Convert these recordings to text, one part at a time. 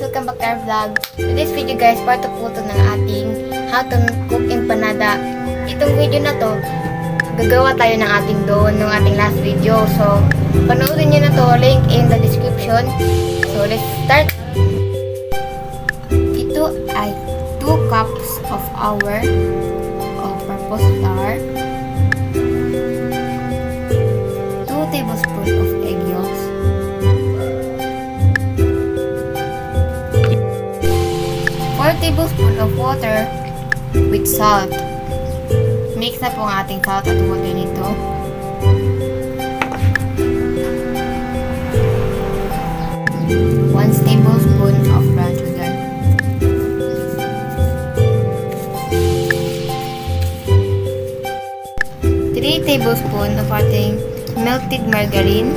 Welcome back to our vlog. Today's video guys, part 2 po ito ng ating how to cook empanada. Itong video na to, gagawa tayo ng ating dough ng ating last video. So, panoorin nyo na to, link in the description. So, let's start. Ito ay 2 cups of our all-purpose flour, 2 tablespoons of egg yolks, 4 tablespoons of water with salt. Mix na po ang ating salt at water nito. One tablespoon of brown sugar. 3 tablespoons of ating melted margarine.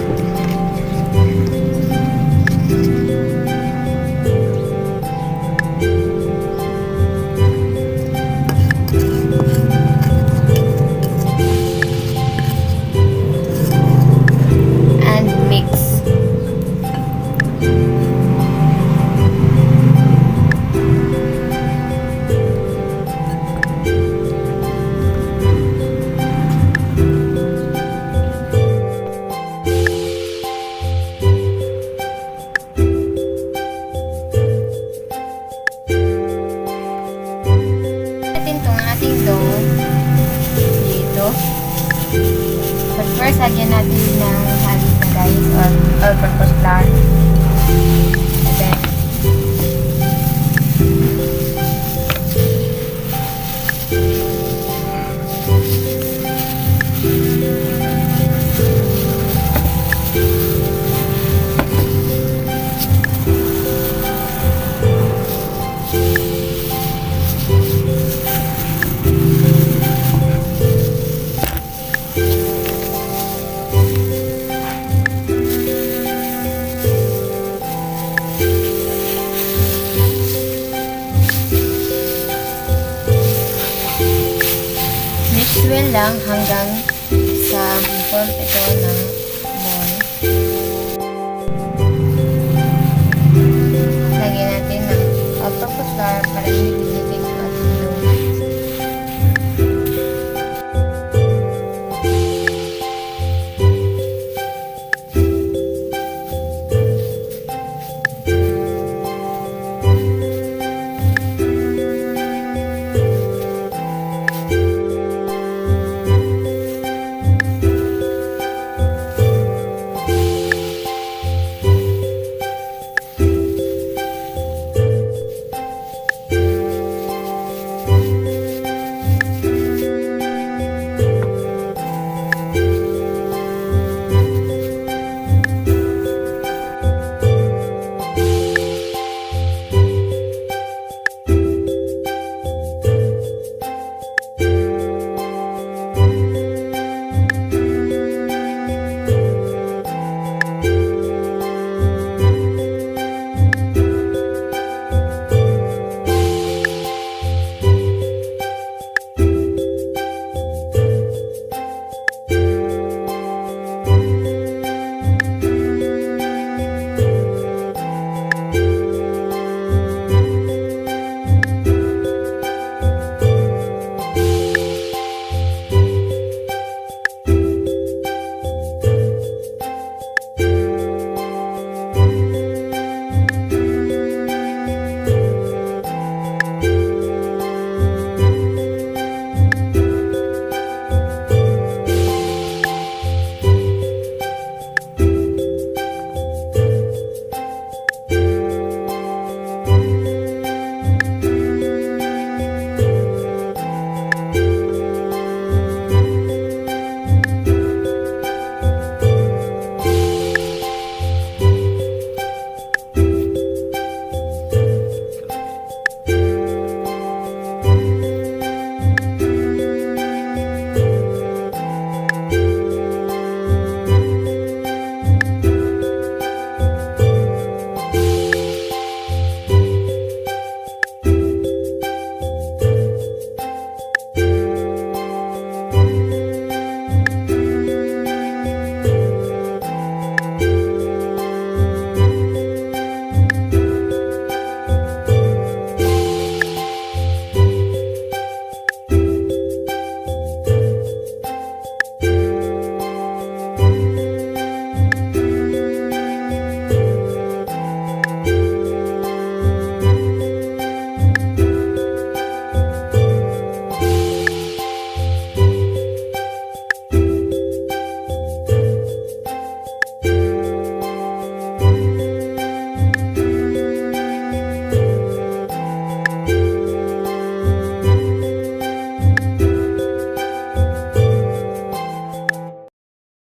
But first, lagyan natin ng halis na guys, or all-purpose flour. And then, well lang hanggang sa form ito na